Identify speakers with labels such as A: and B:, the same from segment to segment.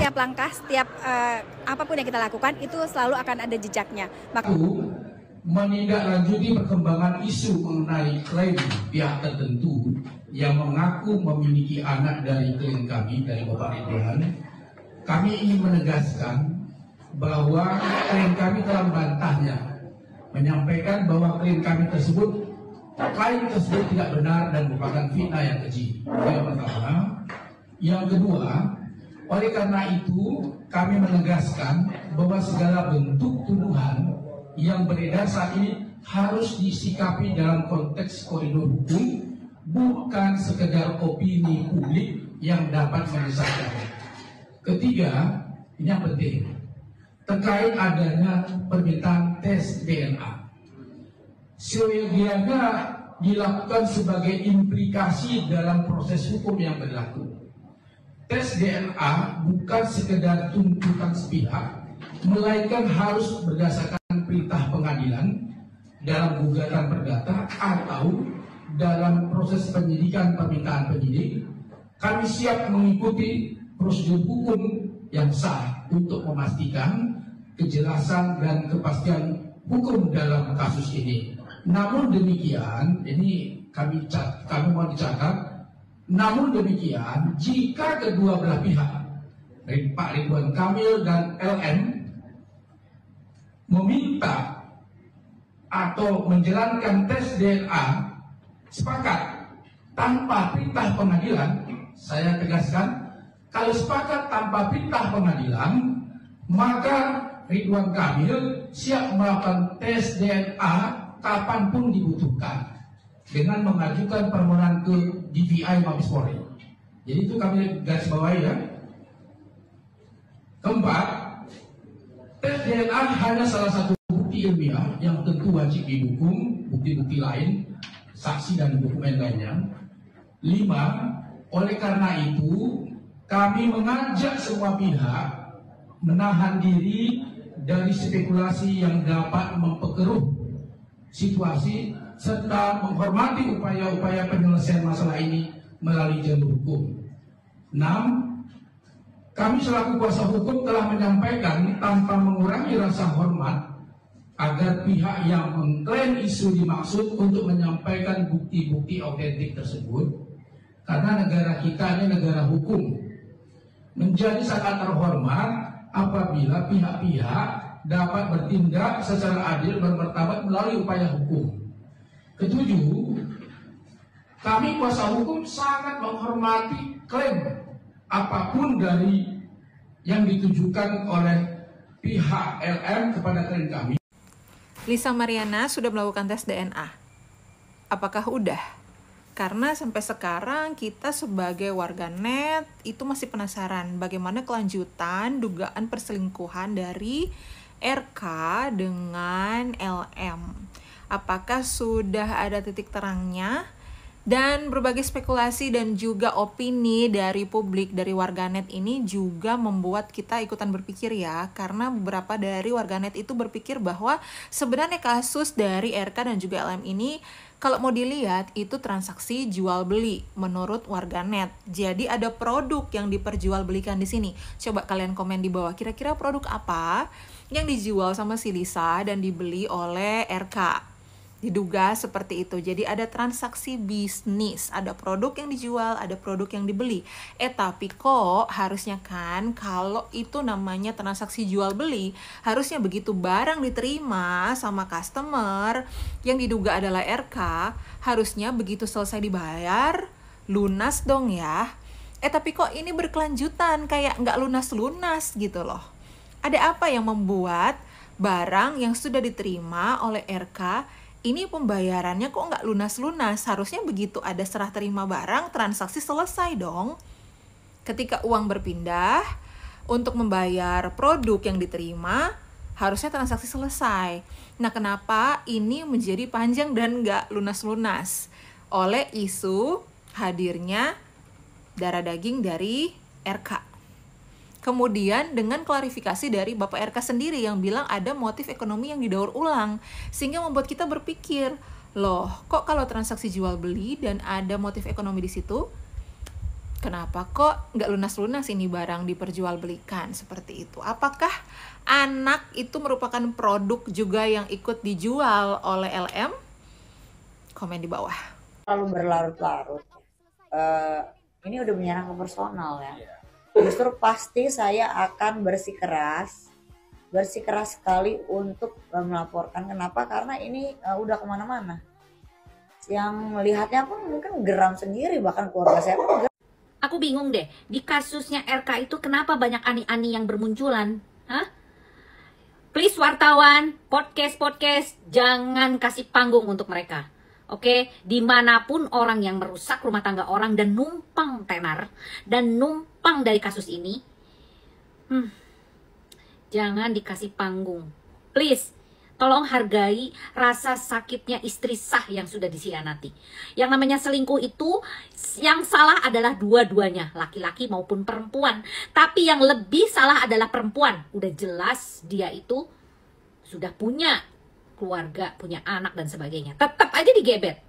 A: setiap langkah, setiap apapun yang kita lakukan itu selalu akan ada jejaknya.
B: Menindaklanjuti perkembangan isu mengenai klaim pihak tertentu yang mengaku memiliki anak dari klien kami, dari Bapak Ridwan, kami ingin menegaskan bahwa klien kami telah membantahnya, menyampaikan bahwa klaim tersebut tidak benar dan merupakan fitnah yang keji. Yang pertama. Yang kedua, oleh karena itu kami menegaskan bahwa segala bentuk tuduhan yang beredar saat ini harus disikapi dalam konteks koridor hukum, bukan sekedar opini publik yang dapat menyesatkan. Ketiga, ini yang penting, terkait adanya permintaan tes DNA. Seyogianya dilakukan sebagai implikasi dalam proses hukum yang berlaku. Tes DNA bukan sekedar tuntutan sepihak, melainkan harus berdasarkan perintah pengadilan dalam gugatan perdata atau dalam proses penyidikan permintaan penyidik. Kami siap mengikuti prosedur hukum yang sah untuk memastikan kejelasan dan kepastian hukum dalam kasus ini. Namun demikian, ini kami mau dicatat. Namun demikian, jika kedua belah pihak, Pak Ridwan Kamil dan LM, meminta atau menjalankan tes DNA sepakat tanpa perintah pengadilan, saya tegaskan, kalau sepakat tanpa perintah pengadilan, maka Ridwan Kamil siap melakukan tes DNA kapanpun dibutuhkan dengan mengajukan permohonan ke DPI Mabes Polri. Jadi itu kami garis bawahi ya. Keempat, tes DNA hanya salah satu bukti ilmiah yang tentu wajib didukung bukti-bukti lain, saksi dan dokumen lainnya. 5, oleh karena itu kami mengajak semua pihak menahan diri dari spekulasi yang dapat memperkeruh situasi serta menghormati upaya-upaya penyelesaian masalah ini melalui jalur hukum. 6, kami selaku kuasa hukum telah menyampaikan tanpa mengurangi rasa hormat agar pihak yang mengklaim isu dimaksud untuk menyampaikan bukti-bukti autentik tersebut, karena negara kita ini negara hukum. Menjadi sangat terhormat apabila pihak-pihak dapat bertindak secara adil bermartabat melalui upaya hukum. Ketujuh, kami kuasa hukum sangat menghormati klaim apapun dari yang ditujukan oleh pihak LM kepada klien kami.
C: Lisa Mariana sudah melakukan tes DNA. Apakah udah? Karena sampai sekarang kita sebagai warganet itu masih penasaran bagaimana kelanjutan dugaan perselingkuhan dari RK dengan LM. Apakah sudah ada titik terangnya? Dan berbagai spekulasi dan juga opini dari publik, dari warganet ini juga membuat kita ikutan berpikir ya. Karena beberapa dari warganet itu berpikir bahwa sebenarnya kasus dari RK dan juga LM ini kalau mau dilihat itu transaksi jual beli menurut warganet. Jadi ada produk yang diperjualbelikan di sini. Coba kalian komen di bawah, kira-kira produk apa yang dijual sama si Lisa dan dibeli oleh RK? Diduga seperti itu. Jadi ada transaksi bisnis, ada produk yang dijual, ada produk yang dibeli. Tapi kok harusnya kan kalau itu namanya transaksi jual beli, harusnya begitu barang diterima sama customer yang diduga adalah RK, harusnya begitu selesai dibayar, lunas dong ya. Tapi kok ini berkelanjutan, kayak nggak lunas-lunas gitu loh. Ada apa yang membuat barang yang sudah diterima oleh RK ini pembayarannya kok nggak lunas-lunas? Harusnya begitu ada serah terima barang, transaksi selesai dong. Ketika uang berpindah untuk membayar produk yang diterima, harusnya transaksi selesai. Nah, kenapa ini menjadi panjang dan nggak lunas-lunas? Oleh isu hadirnya darah daging dari RK. Kemudian dengan klarifikasi dari Bapak RK sendiri yang bilang ada motif ekonomi yang didaur ulang, sehingga membuat kita berpikir, loh kok kalau transaksi jual beli dan ada motif ekonomi di situ, Kenapa kok nggak lunas-lunas ini barang diperjualbelikan seperti itu? Apakah anak itu merupakan produk juga yang ikut dijual oleh LM? Komen di bawah.
D: Terlalu berlarut-larut. Ini udah menyerang ke personal ya. Justru pasti saya akan bersikeras sekali untuk melaporkan. Kenapa? Karena ini udah kemana-mana. Yang melihatnya pun mungkin geram sendiri, bahkan keluarga saya pun geram.
E: Aku bingung deh, di kasusnya RK itu kenapa banyak ani-ani yang bermunculan? Hah? Please wartawan, podcast, jangan kasih panggung untuk mereka. Oke, dimanapun orang yang merusak rumah tangga orang dan numpang tenar, dan numpang dari kasus ini, jangan dikasih panggung. Please, tolong hargai rasa sakitnya istri sah yang sudah dikhianati. Yang namanya selingkuh itu, yang salah adalah dua-duanya, laki-laki maupun perempuan. Tapi yang lebih salah adalah perempuan. Udah jelas dia itu sudah punya keluarga, punya anak dan sebagainya. Tetap aja digebet.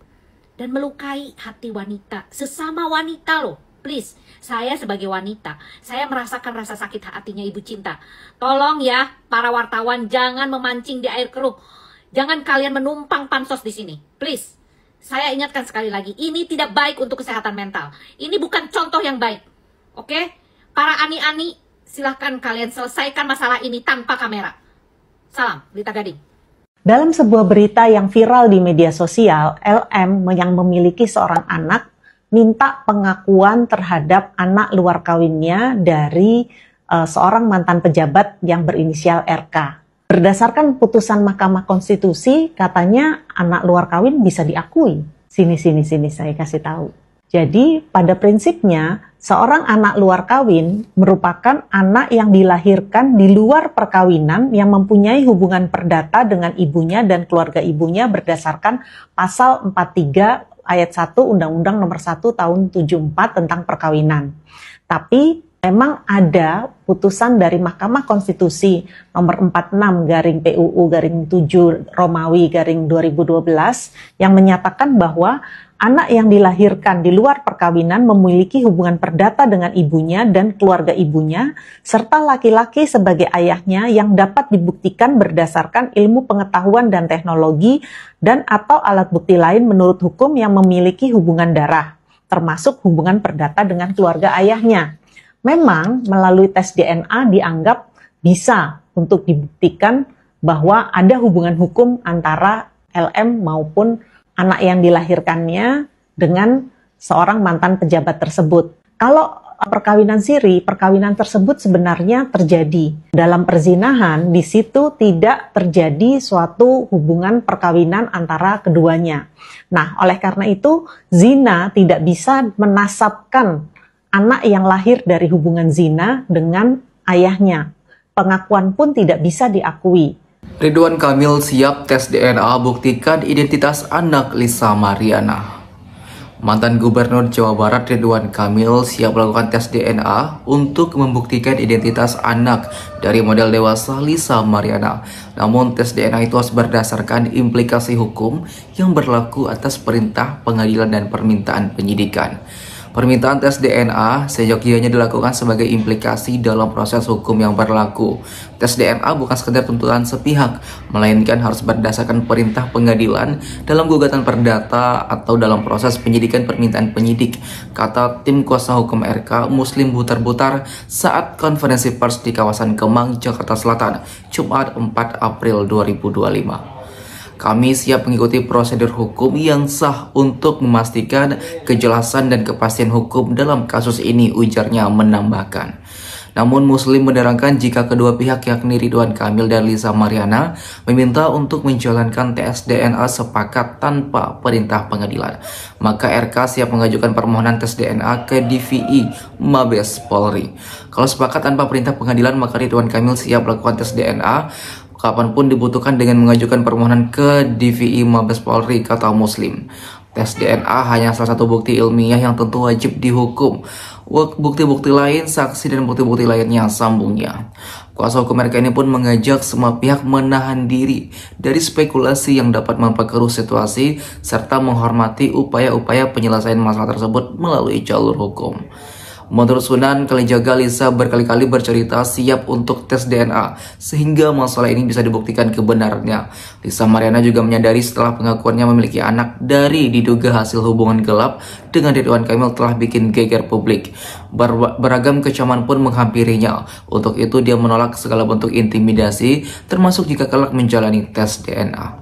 E: Dan melukai hati wanita, sesama wanita loh. Please, saya sebagai wanita, saya merasakan rasa sakit hatinya Ibu Cinta. Tolong ya, para wartawan jangan memancing di air keruh. Jangan kalian menumpang pansos di sini. Please, saya ingatkan sekali lagi, ini tidak baik untuk kesehatan mental. Ini bukan contoh yang baik. Oke? Para ani-ani, silahkan kalian selesaikan masalah ini tanpa kamera. Salam, Lita Gading.
F: Dalam sebuah berita yang viral di media sosial, LM yang memiliki seorang anak minta pengakuan terhadap anak luar kawinnya dari seorang mantan pejabat yang berinisial RK. Berdasarkan putusan Mahkamah Konstitusi, katanya anak luar kawin bisa diakui. Sini saya kasih tahu. Jadi pada prinsipnya, seorang anak luar kawin merupakan anak yang dilahirkan di luar perkawinan yang mempunyai hubungan perdata dengan ibunya dan keluarga ibunya berdasarkan pasal 43 ayat 1 Undang-Undang Nomor 1 Tahun 74 tentang perkawinan. Tapi memang ada putusan dari Mahkamah Konstitusi Nomor 46 garing PUU garing 7 Romawi garing 2012 yang menyatakan bahwa anak yang dilahirkan di luar perkawinan memiliki hubungan perdata dengan ibunya dan keluarga ibunya, serta laki-laki sebagai ayahnya yang dapat dibuktikan berdasarkan ilmu pengetahuan dan teknologi dan atau alat bukti lain menurut hukum yang memiliki hubungan darah, termasuk hubungan perdata dengan keluarga ayahnya. Memang melalui tes DNA dianggap bisa untuk dibuktikan bahwa ada hubungan hukum antara LM maupun anak yang dilahirkannya dengan seorang mantan pejabat tersebut. Kalau perkawinan siri, perkawinan tersebut sebenarnya terjadi. Dalam perzinahan, di situ tidak terjadi suatu hubungan perkawinan antara keduanya. Nah, oleh karena itu, zina tidak bisa menasabkan anak yang lahir dari hubungan zina dengan ayahnya. Pengakuan pun tidak bisa diakui.
G: Ridwan Kamil siap tes DNA buktikan identitas anak Lisa Mariana. Mantan Gubernur Jawa Barat Ridwan Kamil siap melakukan tes DNA untuk membuktikan identitas anak dari model dewasa Lisa Mariana. Namun tes DNA itu harus berdasarkan implikasi hukum yang berlaku atas perintah pengadilan dan permintaan penyidikan. Permintaan tes DNA seyogyanya dilakukan sebagai implikasi dalam proses hukum yang berlaku. Tes DNA bukan sekedar tuntutan sepihak, melainkan harus berdasarkan perintah pengadilan dalam gugatan perdata atau dalam proses penyidikan permintaan penyidik, kata tim kuasa hukum RK Muslim Butar-Butar saat konferensi pers di kawasan Kemang, Jakarta Selatan, Jumat 4 April 2025. Kami siap mengikuti prosedur hukum yang sah untuk memastikan kejelasan dan kepastian hukum dalam kasus ini, ujarnya menambahkan. Namun Muslim menerangkan jika kedua pihak yakni Ridwan Kamil dan Lisa Mariana meminta untuk menjalankan tes DNA sepakat tanpa perintah pengadilan, maka RK siap mengajukan permohonan tes DNA ke DVI Mabes Polri. Kalau sepakat tanpa perintah pengadilan, maka Ridwan Kamil siap melakukan tes DNA kapanpun dibutuhkan dengan mengajukan permohonan ke DVI Mabes Polri, kata Muslim. Tes DNA hanya salah satu bukti ilmiah yang tentu wajib dihukum. Bukti-bukti lain, saksi dan bukti-bukti lainnya, sambungnya. Kuasa hukum RK ini pun mengajak semua pihak menahan diri dari spekulasi yang dapat memperkeruh situasi serta menghormati upaya-upaya penyelesaian masalah tersebut melalui jalur hukum. Menurut Sunan Kalijaga, Lisa berkali-kali bercerita siap untuk tes DNA sehingga masalah ini bisa dibuktikan kebenarannya. Lisa Mariana juga menyadari setelah pengakuannya memiliki anak dari diduga hasil hubungan gelap dengan Ridwan Kamil telah bikin geger publik. Beragam kecaman pun menghampirinya. Untuk itu dia menolak segala bentuk intimidasi termasuk jika kelak menjalani tes DNA.